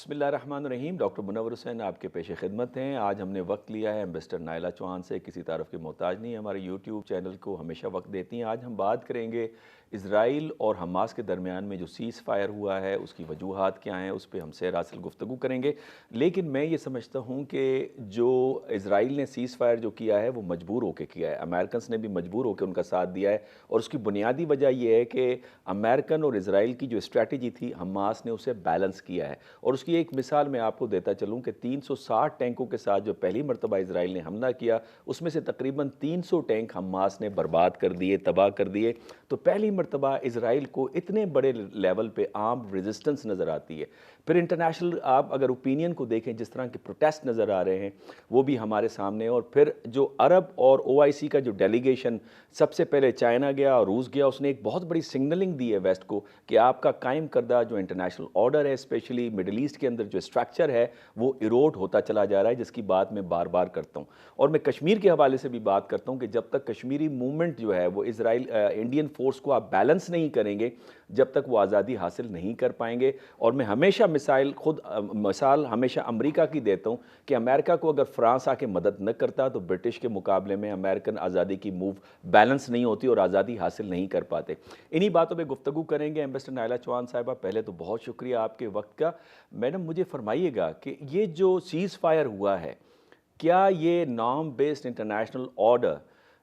بسم اللہ الرحمن الرحیم۔ ڈاکٹر منور حسین آپ کے پیش خدمت ہیں۔ آج ہم نے وقت لیا ہے امبیسڈر نائلہ چوہان سے، کسی تعارف کے محتاج نہیں، ہمارے یوٹیوب چینل کو ہمیشہ وقت دیتی ہیں۔ آج ہم بات کریں گے اسرائیل اور حماس کے درمیان میں جو سیز فائر ہوا ہے اس کی وجوہات کیا ہیں، اس پہ ہم سیر حاصل گفتگو کریں گے۔ لیکن میں یہ سمجھتا ہوں کہ جو اسرائیل نے سیز فائر جو کیا ہے وہ مجبور ہو کے کیا ہے، امریکنز نے بھی مجبور ہو کے ان کا ساتھ دیا ہے، اور اس کی بنیادی وجہ یہ ہے کہ امریکن اور اسرائیل کی جو اسٹریٹجی تھی حماس نے اسے بیلنس کیا ہے۔ اور اس کی ایک مثال میں آپ کو دیتا چلوں کہ 360 ٹینکوں کے ساتھ جو پہلی مرتبہ اسرائیل نے حملہ کیا، اس میں سے تقریباً 300 ٹینک حماس نے برباد کر دیے، تباہ کر دیے۔ تو پہلی مرتبہ اسرائیل کو اتنے بڑے لیول پہ عام ریزسٹنس نظر آتی ہے۔ پھر انٹرنیشنل آپ اگر اوپینین کو دیکھیں، جس طرح کے پروٹیسٹ نظر آ رہے ہیں وہ بھی ہمارے سامنے، اور پھر جو عرب اور OIC کا جو ڈیلیگیشن سب سے پہلے چائنا گیا اور روس گیا، اس نے ایک بہت بڑی سگنلنگ دی ہے ویسٹ کو کہ آپ کا قائم کردہ جو انٹرنیشنل آرڈر ہے، اسپیشلی مڈل ایسٹ کے اندر جو اسٹرکچر ہے وہ ایروڈ ہوتا چلا جا رہا ہے، جس کی بات میں بار بار کرتا ہوں۔ اور میں کشمیر کے حوالے سے بھی بات کرتا ہوں کہ جب تک کشمیری موومنٹ جو ہے وہ انڈین فورس کو آپ بیلنس نہیں کریں گے، جب تک وہ آزادی حاصل نہیں کر پائیں گے۔ اور میں ہمیشہ مثال ہمیشہ امریکہ کی دیتا ہوں کہ امریکہ کو اگر فرانس آ کے مدد نہ کرتا تو برٹش کے مقابلے میں امریکن آزادی کی موو بیلنس نہیں ہوتی اور آزادی حاصل نہیں کر پاتے۔ انہی باتوں پہ گفتگو کریں گے امبیسڈر نائلہ چوہان صاحبہ۔ پہلے تو بہت شکریہ آپ کے وقت کا۔ میڈم مجھے فرمائیے گا کہ یہ جو سیز فائر ہوا ہے، کیا یہ نارم بیسڈ انٹرنیشنل آرڈر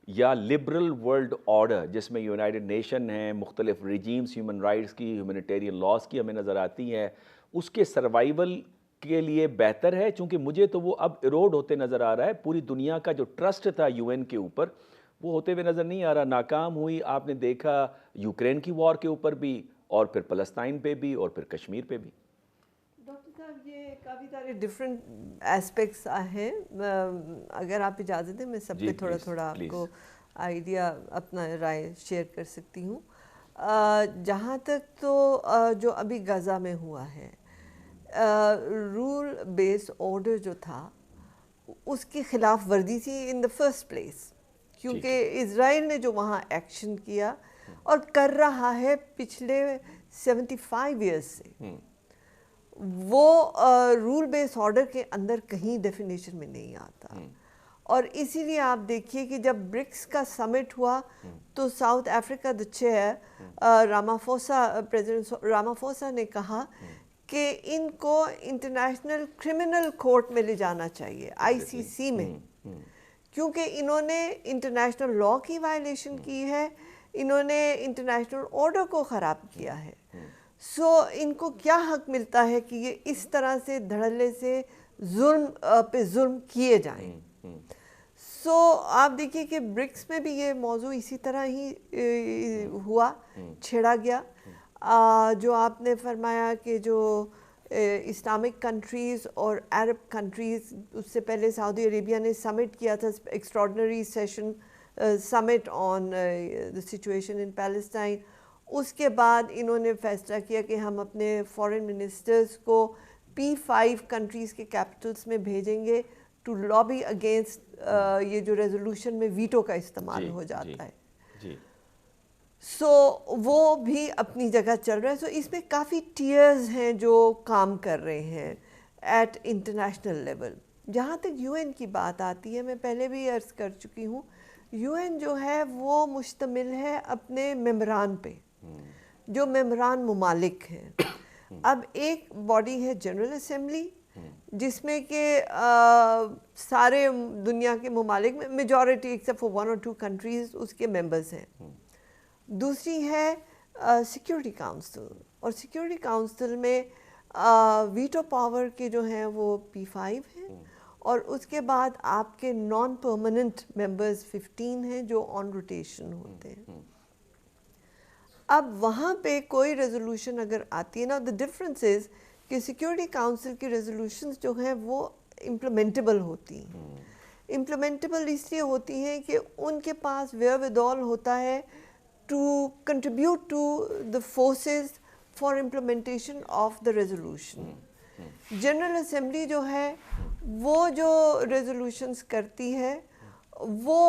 یا لبرل ورلڈ آرڈر، جس میں یونائٹڈ نیشن ہیں، مختلف ریجیمز ہیومن رائٹس کی، ہیومنیٹیرین لاز کی ہمیں نظر آتی ہیں، اس کے سروائیول کے لیے بہتر ہے؟ چونکہ مجھے تو وہ اب ایروڈ ہوتے نظر آ رہا ہے۔ پوری دنیا کا جو ٹرسٹ تھا UN کے اوپر وہ ہوتے ہوئے نظر نہیں آ رہا، ناکام ہوئی۔ آپ نے دیکھا یوکرین کی وار کے اوپر بھی، اور پھر فلسطین پہ بھی، اور پھر کشمیر پہ بھی۔ ڈاکٹر صاحب یہ کافی سارے ڈفرینٹ ایسپیکٹس ہیں، اگر آپ اجازت دیں میں سب پہ تھوڑا تھوڑا آپ کو آئیڈیا اپنا رائے شیئر کر سکتی ہوں۔ جہاں تک تو جو ابھی غزہ میں ہوا ہے، رول بیس آرڈر جو تھا اس کی خلاف ورزی تھی ان دا فرسٹ پلیس، کیونکہ اسرائیل نے جو وہاں ایکشن کیا اور کر رہا ہے پچھلے 75 ایئرز سے، وہ رول بیس آرڈر کے اندر کہیں ڈیفینیشن میں نہیں آتا۔ اور اسی لیے آپ دیکھیے کہ جب برکس کا سمٹ ہوا تو South Africa the chair president Ramaphosa نے کہا کہ ان کو انٹرنیشنل کرمنل کورٹ میں لے جانا چاہیے، ICC میں، کیونکہ انہوں نے انٹرنیشنل لاء کی وائلیشن کی ہے، انہوں نے انٹرنیشنل آرڈر کو خراب کیا ہے۔ سو ان کو کیا حق ملتا ہے کہ یہ اس طرح سے دھڑلے سے ظلم پہ ظلم کیے جائیں؟ سو آپ دیکھیے کہ برکس میں بھی یہ موضوع اسی طرح ہی ہوا، چھیڑا گیا۔ جو آپ نے فرمایا کہ جو اسلامک کنٹریز اور عرب کنٹریز، اس سے پہلے سعودی عربیہ نے سمٹ کیا تھا، extraordinary session summit on the situation in Palestine. اس کے بعد انہوں نے فیصلہ کیا کہ ہم اپنے فارن منسٹرز کو P5 کنٹریز کے کیپٹلز میں بھیجیں گے ٹو لابی اگینسٹ یہ جو ریزولوشن میں ویٹو کا استعمال ہو جاتا ہے۔ سو وہ بھی اپنی جگہ چل رہا ہے۔ سو اس میں کافی ٹیئرز ہیں جو کام کر رہے ہیں ایٹ انٹرنیشنل لیول۔ جہاں تک UN کی بات آتی ہے، میں پہلے بھی عرض کر چکی ہوں، UN جو ہے وہ مشتمل ہے اپنے ممبران پہ، جو ممبران ممالک ہیں۔ اب ایک باڈی ہے جنرل اسمبلی، جس میں کہ سارے دنیا کے ممالک میں majority except for 1 or 2 countries اس کے ممبرز ہیں۔ دوسری ہے سیکیورٹی کاؤنسل، اور سیکیورٹی کاؤنسل میں ویٹو پاور کے جو ہیں وہ P5 ہیں، اور اس کے بعد آپ کے نان پرماننٹ ممبرز 15 ہیں جو آن روٹیشن ہوتے ہیں۔ اب وہاں پہ کوئی ریزولوشن اگر آتی ہے نا، the difference is کہ سیکیورٹی کاؤنسل کی ریزولوشنز جو ہیں وہ امپلیمنٹیبل ہوتی ہیں۔ امپلیمنٹیبل اس لیے ہوتی ہیں کہ ان کے پاس wherewithal ہوتا ہے to contribute to the forces for implementation of the resolution۔ General assembly جو ہے وہ جو ریزولوشنز کرتی ہے وہ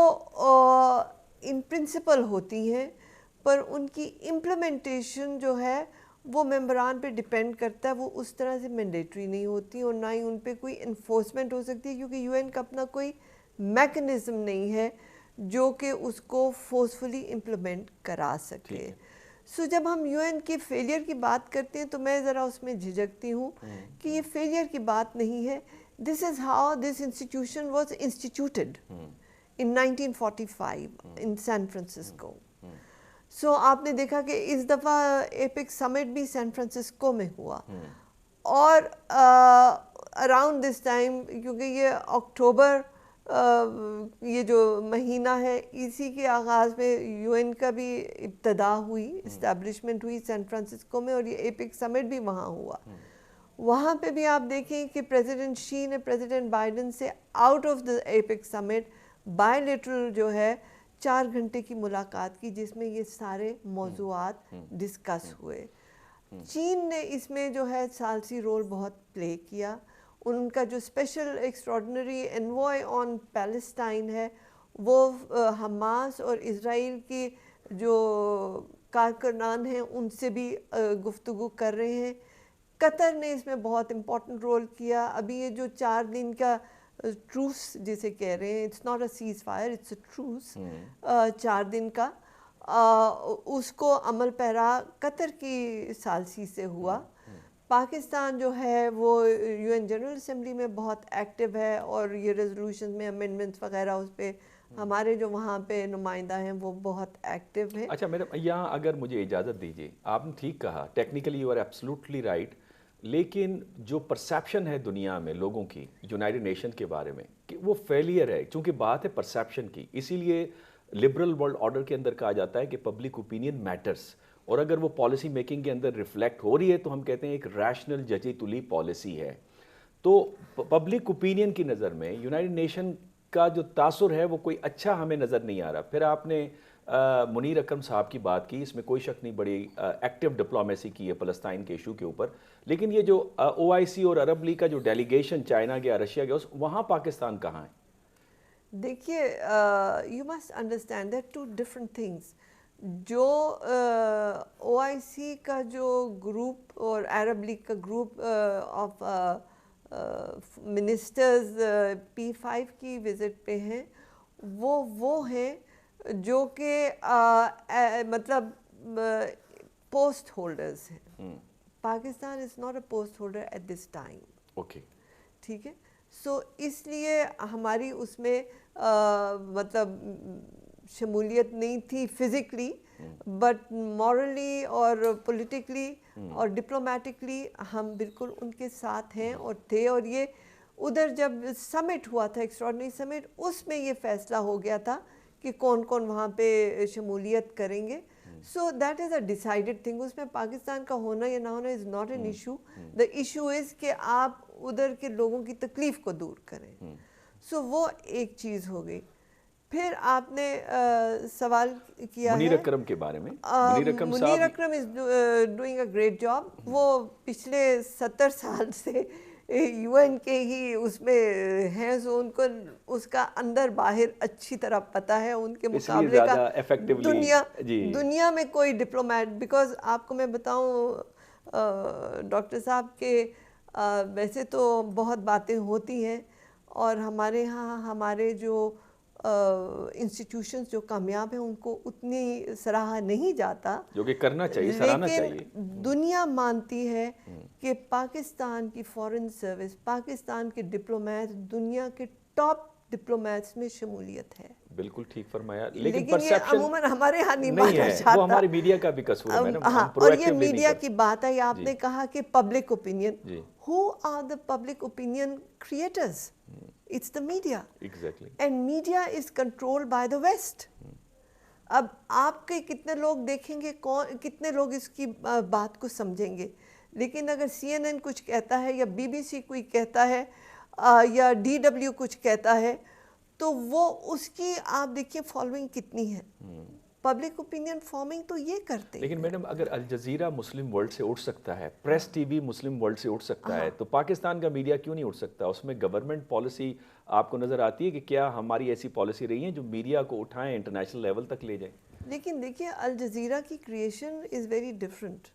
ان پرنسپل ہوتی ہیں، پر ان کی امپلیمنٹیشن جو ہے وہ ممبران پہ ڈپینڈ کرتا ہے, وہ اس طرح سے مینڈیٹری نہیں ہوتی اور نہ ہی ان پہ کوئی انفورسمنٹ ہو سکتی ہے, کیونکہ یو این کا اپنا کوئی میکنزم نہیں ہے جو کہ اس کو فورسفلی امپلیمنٹ کرا سکے. سو جب ہم یو این کے فیلئر کی بات کرتے ہیں تو میں ذرا اس میں جھجکتی ہوں کہ یہ فیلئر کی بات نہیں ہے. This is how this institution was instituted in 1945 in San Francisco. So آپ نے دیکھا کہ اس دفعہ ایپک سمٹ بھی سین فرانسسکو میں ہوا, اور اراؤنڈ دس ٹائم, کیونکہ یہ اکتوبر یہ جو مہینہ ہے اسی کے آغاز میں یو این کا بھی ابتدا ہوئی, اسٹیبلشمنٹ ہوئی سین فرانسسکو میں, اور یہ ایپک سمٹ بھی وہاں ہوا. وہاں پہ بھی آپ دیکھیں کہ پریزیڈنٹ شی نے پریزیڈنٹ بائیڈن سے out of the epic summit by lateral جو ہے 4 گھنٹے کی ملاقات کی, جس میں یہ سارے موضوعات ڈسکس ہوئے. چین نے اس میں جو ہے ثالثی رول بہت پلے کیا. ان کا جو اسپیشل ایکسٹراڈنری انوائے آن پیلسٹائن ہے وہ حماس اور اسرائیل کی جو کارکنان ہیں ان سے بھی گفتگو کر رہے ہیں. قطر نے اس میں بہت امپورٹنٹ رول کیا. ابھی یہ جو 4 دن کا ٹروس جسے کہہ رہے ہیں, it's not a ceasefire, it's a truce, 4 دن کا, اس کو عمل پیرا قطر کی ثالثی سے ہوا. پاکستان جو ہے وہ یو این جنرل اسمبلی میں بہت ایکٹیو ہے, اور یہ ریزولوشن میں امینڈمنٹس وغیرہ اس پہ ہمارے جو وہاں پہ نمائندہ ہیں وہ بہت ایکٹیو ہیں. اچھا میڈم, یہاں اگر مجھے اجازت دیجیے, آپ نے ٹھیک کہا, technically you are absolutely right, لیکن جو پرسیپشن ہے دنیا میں لوگوں کی یونائٹڈ نیشن کے بارے میں کہ وہ فیلئر ہے, چونکہ بات ہے پرسیپشن کی, اسی لیے لبرل ورلڈ آرڈر کے اندر کہا جاتا ہے کہ پبلک اوپینین میٹرز, اور اگر وہ پالیسی میکنگ کے اندر ریفلیکٹ ہو رہی ہے تو ہم کہتے ہیں ایک ریشنل ججی تلی پالیسی ہے. تو پبلک اوپینین کی نظر میں یونائٹڈ نیشن کا جو تاثر ہے وہ کوئی اچھا ہمیں نظر نہیں آ رہا. پھر آپ نے منیر اکرم صاحب کی بات کی, اس میں کوئی شک نہیں, بڑی ایکٹیو ڈپلومیسی کی ہے فلسطین کے ایشو کے اوپر, لیکن یہ جو OIC اور عرب لیگ کا جو ڈیلیگیشن چائنا گیا, رشیا گیا, وہاں پاکستان کہاں ہے؟ دیکھیے, you must understand that 2 different things. جو OIC کا جو گروپ اور عرب لیگ کا گروپ آف منسٹرز P5 کی وزٹ پہ ہیں, وہ ہیں جو کہ مطلب پوسٹ ہولڈرز ہیں. Pakistan is not a post holder at this time. Okay, ٹھیک ہے. سو اس لیے ہماری اس میں مطلب شمولیت نہیں تھی فزیکلی, بٹ مورلی اور پولیٹیکلی اور ڈپلومیٹکلی ہم بالکل ان کے ساتھ ہیں اور تھے. اور یہ ادھر جب سمٹ ہوا تھا, ایکسٹراڈنری سمٹ, اس میں یہ فیصلہ ہو گیا تھا کہ کون کون وہاں پہ شمولیت کریں گے. So that is a decided thing. اس میں پاکستان کا ہونا یا نہ ہونا is not an issue. The issue is کہ آپ ادھر کے لوگوں کی تکلیف کو دور کریں. سو وہ ایک چیز ہو گئی. پھر آپ نے سوال کیا ہے منیر اکرم کے بارے میں. Munir Akram is doing a great job. وہ پچھلے 70 سال سے یو این کے ہی اس میں ہیں, سو ان کو اس کا اندر باہر اچھی طرح پتہ ہے. ان کے مقابلے کا دنیا میں کوئی ڈپلومیٹ, بیکاز آپ کو میں بتاؤں ڈاکٹر صاحب کہ ویسے تو بہت باتیں ہوتی ہیں, اور ہمارے ہاں ہمارے جو انسٹیٹیوشنز جو کامیاب ہیں ان کو اتنی سراہا نہیں جاتا, جو کہ کرنا چاہیے, سراہنا چاہیے. لیکن دنیا مانتی ہے کہ پاکستان کی فارن سروس, پاکستان کے ڈپلومیٹس دنیا کے ٹاپ ڈپلومیٹس میں شمولیت ہے. بالکل ٹھیک فرمایا, لیکن یہ عموماً ہمارے ہاں نہیں مانا جاتا. وہ ہماری میڈیا کا بھی قصور ہے میڈم. ہاں, اور یہ میڈیا کی بات ہے. آپ نے کہا کہ public opinion, who are the public opinion creators? It's the media. Exactly. And media is controlled by the West. اب آپ کے کتنے لوگ دیکھیں گے, کتنے لوگ اس کی بات کو سمجھیں گے. لیکن اگر CNN کچھ کہتا ہے یا BBC کوئی کہتا ہے یا DW کچھ کہتا ہے تو وہ اس کی آپ دیکھیے فالوئنگ کتنی ہے. پبلک اوپینین فارمنگ تو یہ کرتے ہیں. لیکن میڈم اگر الجزیرہ مسلم ورلڈ سے اٹھ سکتا ہے, press T V Muslim world سے اٹھ سکتا ہے, تو پاکستان کا میڈیا کیوں نہیں اٹھ سکتا؟ اس میں گورنمنٹ پالیسی آپ کو نظر آتی ہے کہ کیا ہماری ایسی پالیسی رہی ہیں جو میڈیا کو اٹھائیں, انٹرنیشنل لیول تک لے جائیں؟ لیکن دیکھیے الجزیرہ کی کریشن از ویری ڈفرینٹ.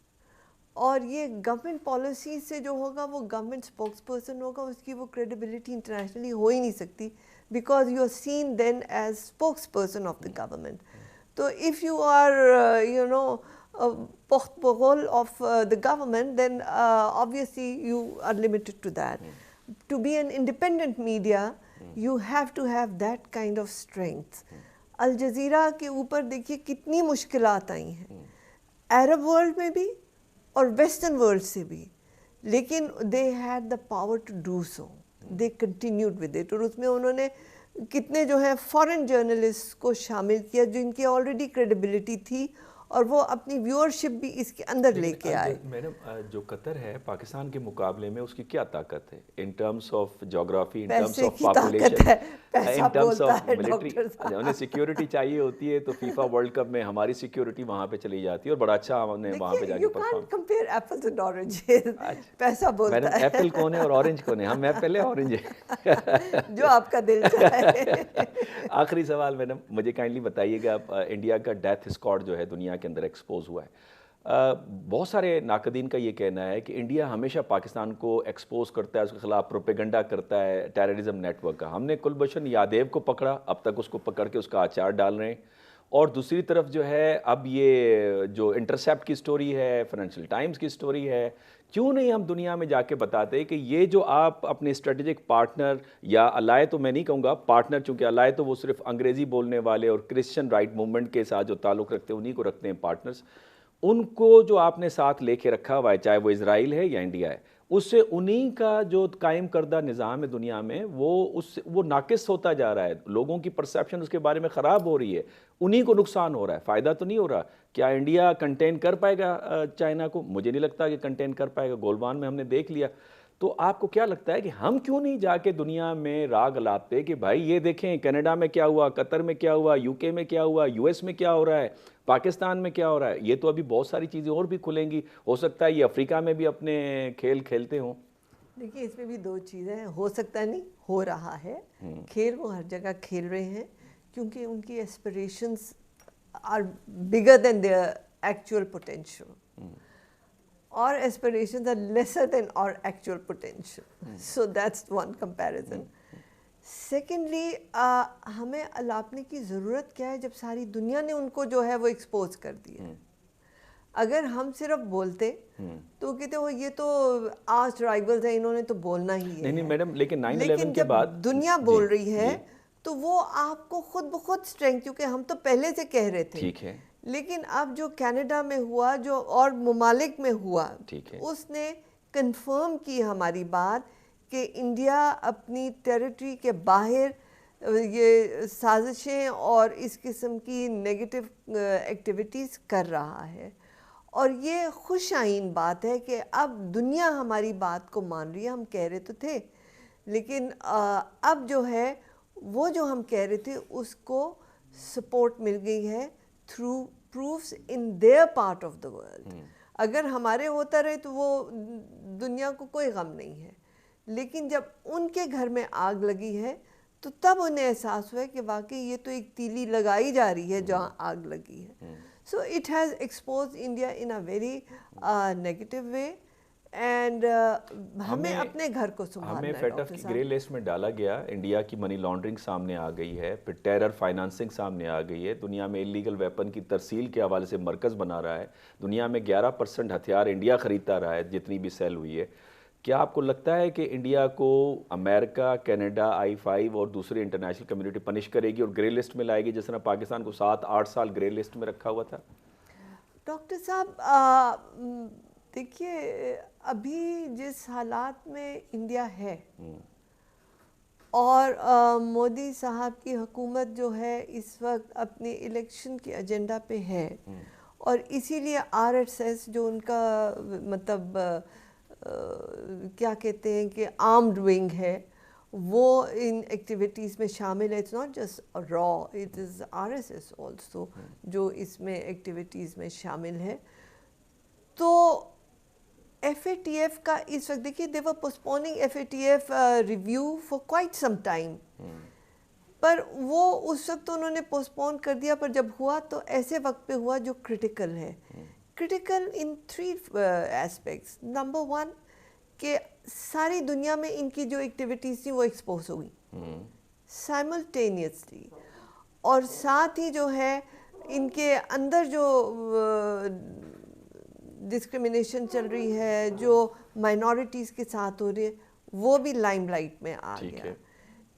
اور یہ گورنمنٹ پالیسی سے جو ہوگا وہ گورنمنٹ اسپوکس پرسن ہوگا, اس کی وہ کریڈیبلٹی انٹرنیشنلی ہو ہی نہیں سکتی, because you are seen then as spokesperson of the government. تو if you are you know پخت بغل of the government, then obviously you are limited to that. To be an independent media, you have to have that kind of strength. Al Jazeera کے اوپر دیکھیے کتنی مشکلات آئی ہیں, Arab world میں بھی اور ویسٹرن ورلڈ سے بھی, لیکن they had the power to do so. They continued with it. اور اس میں انہوں نے کتنے جو ہیں فارن جرنلسٹ کو شامل کیا جن کی آلریڈی کریڈیبلٹی تھی, اور وہ اپنی ویورشپ بھی اس کے اندر لے کے آئے. میڈم جو قطر ہے پاکستان کے مقابلے میں اس کی کیا طاقت ہے ان ٹرمز آف جغرافی, in terms of population, in terms of military? انہیں سیکیورٹی چاہیے ہوتی ہے تو فیفا ورلڈ کپ میں ہماری سیکیورٹی وہاں پہ چلی جاتی ہے اور بڑا اچھا ہم نے وہاں پہ جا کے perform. Compare apples and oranges. پیسہ بولتا ہے. میڈم ایپل کون ہے اور اورنج کون ہے؟ ہم ایپل ہے اورنج ہے. جو آپ کا دل چاہے. آخری سوال میڈم, مجھے کائنڈلی بتائیے گا, انڈیا کا ڈیتھ اسکواڈ جو ہے دنیا کے اندر ایکسپوز ہوا ہے, بہت سارے ناقدین کا یہ کہنا ہے کہ انڈیا ہمیشہ پاکستان کو ایکسپوز کرتا ہے, اس کے خلاف پروپیگنڈا کرتا ہے ٹیررزم نیٹ ورک کا. ہم نے کلبھوشن یادیو کو پکڑا, اب تک اس کو پکڑ کے اس کا اچار ڈال رہے ہیں, اور دوسری طرف جو ہے اب یہ جو انٹرسیپٹ کی سٹوری ہے, فائنینشیل ٹائمز کی سٹوری ہے, کیوں نہیں ہم دنیا میں جا کے بتاتے کہ یہ جو آپ اپنے اسٹریٹجک پارٹنر یا الائے, تو میں نہیں کہوں گا پارٹنر, چونکہ الائے تو وہ صرف انگریزی بولنے والے اور کرسچن رائٹ موومنٹ کے ساتھ جو تعلق رکھتے ہیں انہی کو رکھتے ہیں پارٹنرز, ان کو جو آپ نے ساتھ لے کے رکھا ہوا ہے, چاہے وہ اسرائیل ہے یا انڈیا ہے, اس سے انہی کا جو قائم کردہ نظام ہے دنیا میں وہ ناقص ہوتا جا رہا ہے, لوگوں کی پرسیپشن اس کے بارے میں خراب ہو رہی ہے, انہی کو نقصان ہو رہا ہے, فائدہ تو نہیں ہو رہا. کیا انڈیا کنٹین کر پائے گا چائنا کو؟ مجھے نہیں لگتا کہ کنٹین کر پائے گا. گولوان میں ہم نے دیکھ لیا. تو آپ کو کیا لگتا ہے کہ ہم کیوں نہیں جا کے دنیا میں راگ الاپتے کہ بھائی یہ دیکھیں کینیڈا میں کیا ہوا, قطر میں کیا ہوا, یو کے میں کیا ہوا, یو ایس میں کیا ہو رہا ہے, پاکستان میں کیا ہو رہا ہے. یہ تو ابھی بہت ساری چیزیں اور بھی کھلیں گی, ہو سکتا ہے یہ افریقہ میں بھی اپنے کھیل کھیلتے ہوں. دیکھیے اس میں بھی دو چیزیں ہیں, ہو سکتا نہیں, ہو رہا ہے کھیل, وہ ہر جگہ کھیل رہے ہیں کیونکہ ان کی aspirations are bigger than their actual potential, اور aspirations are lesser than our actual potential. So that's one comparison. Secondly, ہمیں الاپنے کی ضرورت کیا ہے جب ساری دنیا نے ان کو جو ہے وہ ایکسپوز کر دیا. اگر ہم صرف بولتے تو کہتے ہو یہ تو آرچ رائیولز ہیں, انہوں نے تو بولنا ہی ہے. نہیں میڈم, لیکن 9/11 کے بعد دنیا بول رہی ہے تو وہ آپ کو خود بخود اسٹرینتھ, کیونکہ ہم تو پہلے سے کہہ رہے تھے, ٹھیک ہے, لیکن اب جو کینیڈا میں ہوا, جو اور ممالک میں ہوا, اس نے کنفرم کی ہماری بات کہ انڈیا اپنی ٹیریٹری کے باہر یہ سازشیں اور اس قسم کی نیگیٹو ایکٹیویٹیز کر رہا ہے. اور یہ خوش آئین بات ہے کہ اب دنیا ہماری بات کو مان رہی ہے. ہم کہہ رہے تو تھے, لیکن اب جو ہے وہ جو ہم کہہ رہے تھے اس کو سپورٹ مل گئی ہے through proofs in their part of the world. اگر ہمارے ہوتا رہے تو وہ دنیا کو کوئی غم نہیں ہے, لیکن جب ان کے گھر میں آگ لگی ہے تو تب انہیں احساس ہوا ہے کہ واقعی یہ تو ایک تیلی لگائی جا رہی ہے جہاں آگ لگی ہے. So it has exposed India in a very negative way. And ہمیں اپنے گھر کو سنبھالنا ہے. ہمیں فیٹف کی گرے لسٹ میں ڈالا گیا, انڈیا کی منی لانڈرنگ سامنے آ گئی ہے, پھر ٹیرر فائنانسنگ سامنے آ گئی ہے, دنیا میں انلیگل ویپن کی ترسیل کے حوالے سے مرکز بنا رہا ہے, دنیا میں 11% ہتھیار انڈیا خریدتا رہا ہے جتنی بھی سیل ہوئی ہے. کیا آپ کو لگتا ہے کہ انڈیا کو امریکہ, کینیڈا, I5 اور دوسری انٹرنیشنل کمیونٹی پنش کرے گی اور گرے لسٹ میں لائے گی جس طرح پاکستان کو 7-8 سال گرے لسٹ میں رکھا ہوا تھا؟ ڈاکٹر صاحب دیکھیے ابھی جس حالات میں انڈیا ہے اور مودی صاحب کی حکومت جو ہے اس وقت اپنے الیکشن کے ایجنڈا پہ ہے, اور اسی لیے RSS جو ان کا مطلب کیا کہتے ہیں کہ آرمڈ ونگ ہے وہ ان ایکٹیویٹیز میں شامل ہے. اٹس ناٹ جسٹ را, اٹ از RSS آلسو جو اس میں ایکٹیویٹیز میں شامل ہے. تو FATF کا اس وقت دیکھیے they were postponing FATF review for quite some time, پر وہ اس وقت انہوں نے پوسٹ پون کر دیا, پر جب ہوا تو ایسے وقت پہ ہوا جو کرٹیکل ہے. critical in three aspects. Number one, کہ ساری دنیا میں ان کی جو ایکٹیویٹیز تھیں وہ ایکسپوز ہوئی سائملٹینیسلی, اور ساتھ ہی جو ہے ان کے اندر جو ڈسکریمنیشن چل رہی ہے, جو مائنورٹیز کے ساتھ ہو رہی ہے, وہ بھی لائم لائٹ میں آ گیا.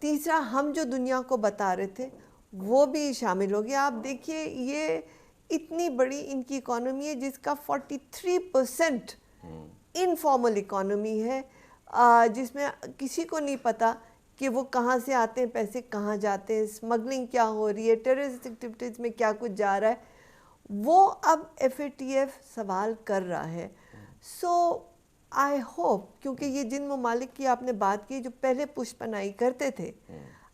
تیسرا, ہم جو دنیا کو بتا رہے تھے وہ بھی شامل ہو گیا. آپ دیکھیے یہ اتنی بڑی ان کی اکانومی ہے جس کا 43% انفارمل اکانومی ہے, جس میں کسی کو نہیں پتا کہ وہ کہاں سے آتے ہیں پیسے, کہاں جاتے ہیں, اسمگلنگ کیا ہو رہی ہے, ٹیررسٹ ایکٹیویٹیز میں کیا کچھ جا رہا ہے, وہ اب FATF سوال کر رہا ہے. سو آئی ہوپ, کیونکہ یہ جن ممالک کی آپ نے بات کی جو پہلے پش پناہی کرتے تھے,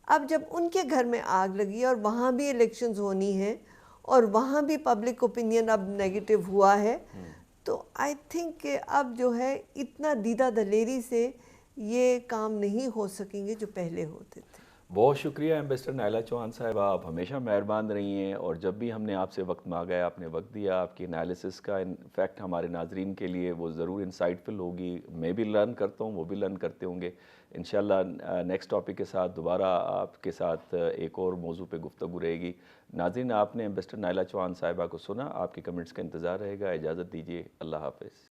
اب جب ان کے گھر میں آگ لگی اور وہاں بھی الیکشنز ہونی ہیں اور وہاں بھی پبلک اوپینین اب نیگیٹو ہوا ہے, تو آئی تھنک کہ اب جو ہے اتنا دیدہ دلیری سے یہ کام نہیں ہو سکیں گے جو پہلے ہوتے تھے. بہت شکریہ ایمبیسڈر نائلہ چوہان صاحبہ, آپ ہمیشہ مہربان رہی ہیں, اور جب بھی ہم نے آپ سے وقت مانگا ہے آپ نے وقت دیا. آپ کی انالیسس کا انفیکٹ ہمارے ناظرین کے لیے وہ ضرور انسائٹفل ہوگی. میں بھی لرن کرتا ہوں, وہ بھی لرن کرتے ہوں گے. انشاءاللہ نیکسٹ ٹاپک کے ساتھ دوبارہ آپ کے ساتھ ایک اور موضوع پہ گفتگو رہے گی. ناظرین, آپ نے ایمبیسڈر نائلہ چوہان صاحبہ کو سنا, آپ کے کمنٹس کا انتظار رہے گا. اجازت دیجیے, اللہ حافظ.